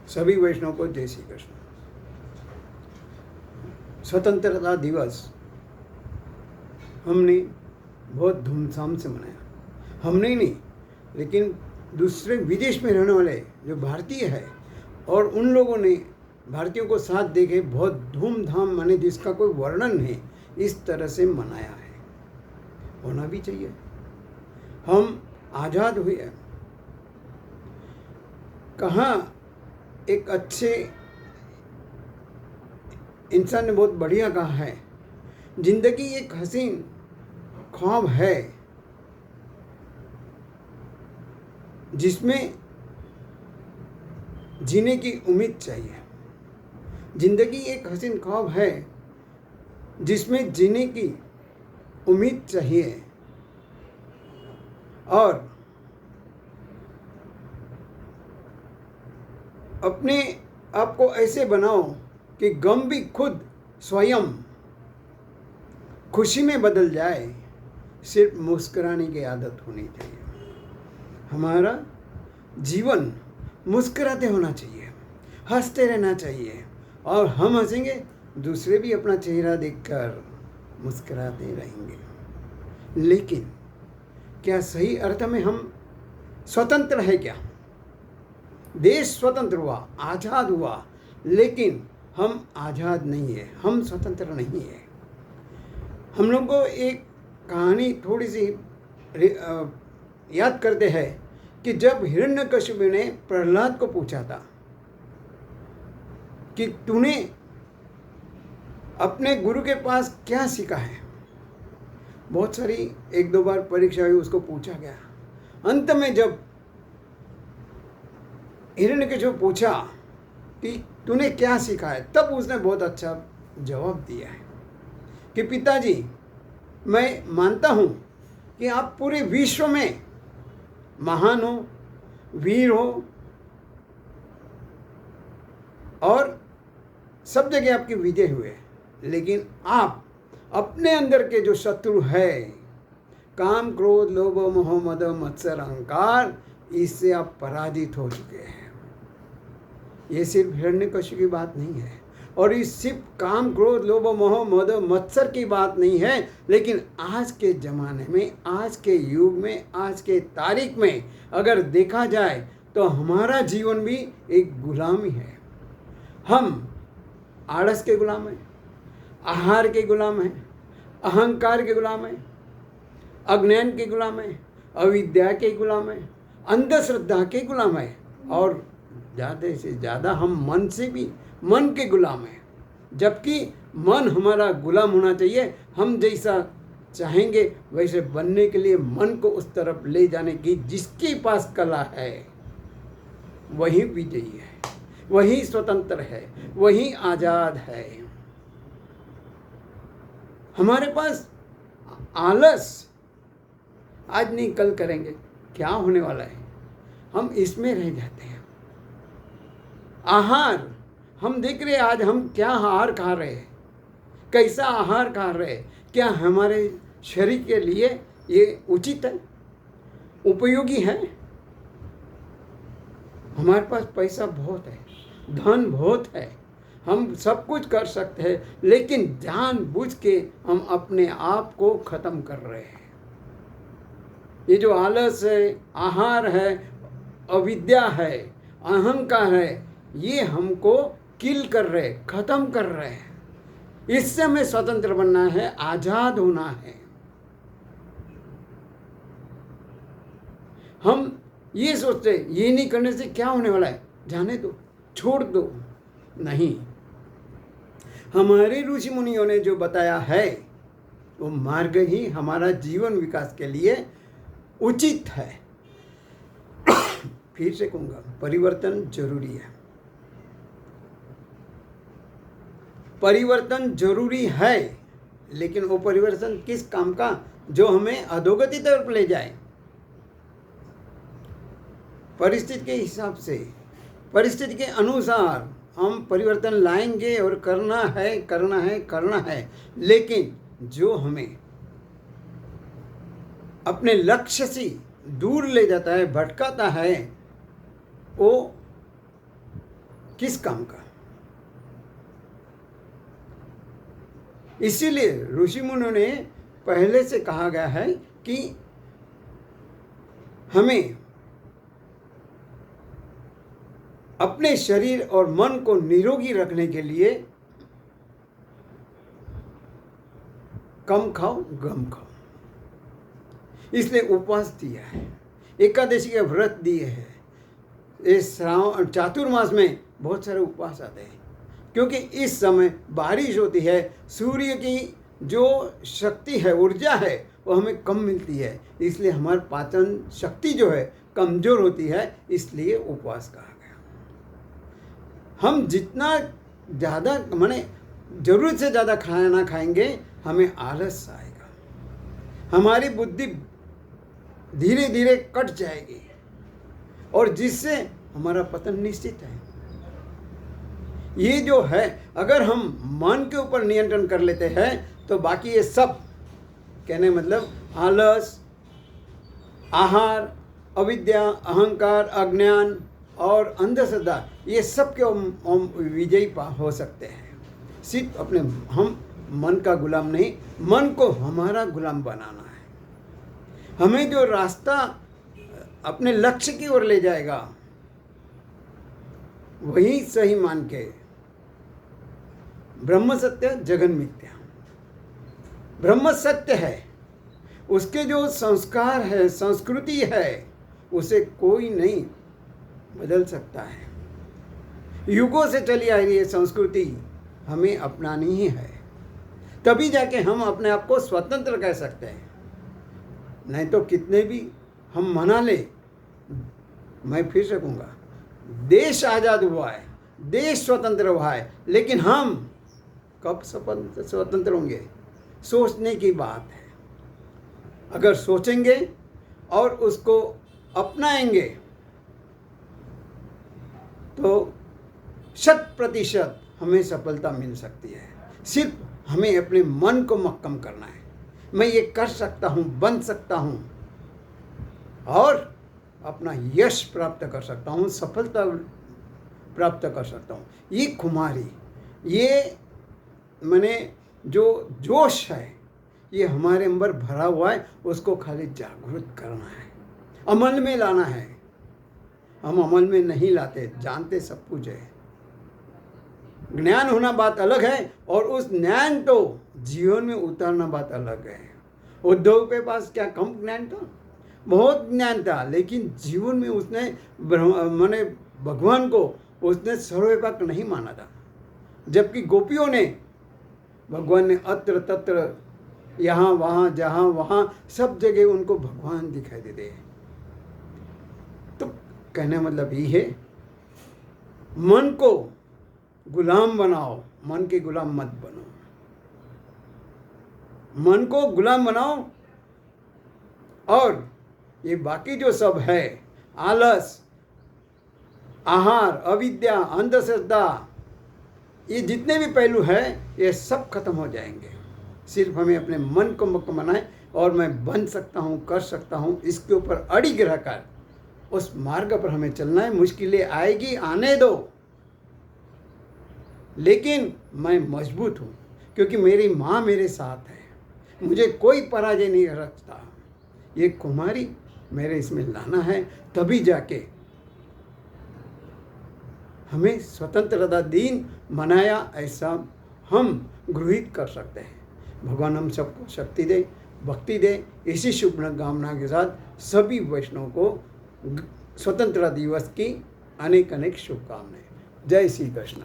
सभी वैष्णव को जय श्री कृष्ण। स्वतंत्रता दिवस हमने बहुत धूमधाम से मनाया। हमने ही नहीं, लेकिन दूसरे विदेश में रहने वाले जो भारतीय है और उन लोगों ने भारतीयों को साथ देके बहुत धूमधाम माने जिसका कोई वर्णन नहीं, इस तरह से मनाया है। होना भी चाहिए। हम आज़ाद हुए हैं। कहाँ एक अच्छे इंसान ने बहुत बढ़िया कहा है, जिंदगी एक हसीन ख्वाब है जिसमें जीने की उम्मीद चाहिए। जिंदगी एक हसीन ख्वाब है जिसमें जीने की उम्मीद चाहिए, और अपने आप को ऐसे बनाओ कि गम भी खुद स्वयं खुशी में बदल जाए। सिर्फ मुस्कुराने की आदत होनी चाहिए। हमारा जीवन मुस्कुराते होना चाहिए, हंसते रहना चाहिए, और हम हंसेंगे दूसरे भी अपना चेहरा देखकर मुस्कुराते रहेंगे। लेकिन क्या सही अर्थ में हम स्वतंत्र है क्या? देश स्वतंत्र हुआ, आज़ाद हुआ, लेकिन हम आज़ाद नहीं है, हम स्वतंत्र नहीं है। हम लोग को एक कहानी थोड़ी सी याद करते हैं कि जब हिरण्यकशिपु ने प्रहलाद को पूछा था कि तूने अपने गुरु के पास क्या सीखा है। बहुत सारी 1-2 बार परीक्षा हुई, उसको पूछा गया। अंत में जब हिरण्यकशिपु पूछा कि तूने क्या सीखा है, तब उसने बहुत अच्छा जवाब दिया है कि पिताजी, मैं मानता हूँ कि आप पूरे विश्व में महान हो, वीर हो, और सब जगह आपकी विजय हुए, लेकिन आप अपने अंदर के जो शत्रु है, काम, क्रोध, लोभ, मोह, मद, मत्सर, अहंकार, इससे आप पराजित हो चुके हैं। ये सिर्फ हिरण्यकशिपु की बात नहीं है, और इस सिर्फ काम, क्रोध, लोभ, मोह, मद, मत्सर की बात नहीं है, लेकिन आज के ज़माने में, आज के युग में, आज के तारीख में अगर देखा जाए तो हमारा जीवन भी एक गुलामी है। हम आलस के गुलाम हैं, आहार के गुलाम हैं, अहंकार के गुलाम हैं, अज्ञान के गुलाम हैं, अविद्या के गुलाम हैं, अंधश्रद्धा के गुलाम हैं, और ज़्यादा से ज़्यादा हम मन से भी मन के गुलाम हैं। जबकि मन हमारा गुलाम होना चाहिए। हम जैसा चाहेंगे वैसे बनने के लिए मन को उस तरफ ले जाने की जिसके पास कला है वही विजयी है, वही स्वतंत्र है, वही आज़ाद है। हमारे पास आलस आज नहीं कल करेंगे, क्या होने वाला है, हम इसमें रह जाते हैं। आहार, हम देख रहे हैं आज हम क्या आहार खा रहे हैं, कैसा आहार खा रहे हैं, क्या हमारे शरीर के लिए ये उचित है, उपयोगी है? हमारे पास पैसा बहुत है, धन बहुत है, हम सब कुछ कर सकते हैं, लेकिन जानबूझ के हम अपने आप को ख़त्म कर रहे हैं। ये जो आलस है, आहार है, अविद्या है, अहंकार है, ये हमको किल कर रहे, ख़त्म कर रहे हैं। इससे हमें स्वतंत्र बनना है, आज़ाद होना है। हम ये सोचते ये नहीं करने से क्या होने वाला है, जाने दो, छोड़ दो। नहीं, हमारे ऋषि मुनियों ने जो बताया है वो मार्ग ही हमारा जीवन विकास के लिए उचित है। फिर से कहूँगा, परिवर्तन जरूरी है, परिवर्तन जरूरी है, लेकिन वो परिवर्तन किस काम का, जो हमें अधोगति तरफ ले जाए। परिस्थिति के हिसाब से, परिस्थिति के अनुसार हम परिवर्तन लाएंगे, और करना है, करना है, करना है। लेकिन जो हमें अपने लक्ष्य से दूर ले जाता है, भटकाता है, वो किस काम का? इसीलिए ऋषि मुनियों ने पहले से कहा गया है कि हमें अपने शरीर और मन को निरोगी रखने के लिए कम खाओ, गम खाओ। इसलिए उपवास दिया है, एकादशी के व्रत दिए हैं। इस श्रावण चातुर्मास में बहुत सारे उपवास आते हैं, क्योंकि इस समय बारिश होती है, सूर्य की जो शक्ति है, ऊर्जा है, वो हमें कम मिलती है। इसलिए हमारी पाचन शक्ति जो है कमज़ोर होती है, इसलिए उपवास कहा गया। हम जितना ज़्यादा माने ज़रूरत से ज़्यादा खाना खाएंगे, हमें आलस आएगा, हमारी बुद्धि धीरे धीरे कट जाएगी, और जिससे हमारा पतन निश्चित है। ये जो है, अगर हम मन के ऊपर नियंत्रण कर लेते हैं तो बाकी ये सब, कहने मतलब आलस, आहार, अविद्या, अहंकार, अज्ञान और अंधश्रद्धा, ये सब के हम विजयी हो सकते हैं। सिर्फ अपने हम मन का गुलाम नहीं, मन को हमारा गुलाम बनाना है। हमें जो रास्ता अपने लक्ष्य की ओर ले जाएगा वही सही मान के, ब्रह्म सत्य जगन मिथ्या। ब्रह्म सत्य है, उसके जो संस्कार है, संस्कृति है, उसे कोई नहीं बदल सकता है। युगों से चली आ रही है संस्कृति, हमें अपनानी ही है, तभी जाके हम अपने आप को स्वतंत्र कह सकते हैं। नहीं तो कितने भी हम मना ले, मैं फिर से कहूँगा, देश आज़ाद हुआ है, देश स्वतंत्र हुआ है, लेकिन हम कब स्वतंत्र होंगे? सोचने की बात है। अगर सोचेंगे और उसको अपनाएंगे तो 100% हमें सफलता मिल सकती है। सिर्फ हमें अपने मन को मक्कम करना है। मैं ये कर सकता हूँ, बन सकता हूँ और अपना यश प्राप्त कर सकता हूँ, सफलता प्राप्त कर सकता हूँ। ये खुमारी, ये मैंने जो जोश है, ये हमारे अंदर भरा हुआ है, उसको खाली जागृत करना है, अमल में लाना है। हम अमल में नहीं लाते, जानते सब कुछ है। ज्ञान होना बात अलग है, और उस ज्ञान को जीवन में उतारना बात अलग है। उद्धव के पास क्या कम ज्ञान था? बहुत ज्ञान था, लेकिन जीवन में उसने माने भगवान को उसने सर्वव्यापक नहीं माना था। जबकि गोपियों ने, भगवान ने अत्र तत्र, यहाँ वहाँ, जहाँ वहाँ, सब जगह उनको भगवान दिखाई देते हैं। तो कहने मतलब ये है, मन को गुलाम बनाओ, मन के गुलाम मत बनो। मन को गुलाम बनाओ, और ये बाकी जो सब है, आलस, आहार, अविद्या, अंधश्रद्धा, ये जितने भी पहलू हैं, ये सब खत्म हो जाएंगे। सिर्फ हमें अपने मन को मक्कम बनाए, और मैं बन सकता हूँ, कर सकता हूँ, इसके ऊपर अड़िग रहकर उस मार्ग पर हमें चलना है। मुश्किलें आएगी, आने दो, लेकिन मैं मजबूत हूँ, क्योंकि मेरी माँ मेरे साथ है, मुझे कोई पराजय नहीं रखता। ये कुमारी मेरे इसमें लाना है, तभी जाके हमें स्वतंत्रता दिन मनाया ऐसा हम गृहीत कर सकते हैं। भगवान हम सबको शक्ति दे, भक्ति दे। इसी शुभ कामना के साथ सभी वैष्णव को स्वतंत्रता दिवस की अनेक अनेक शुभकामनाएं। जय श्री कृष्ण।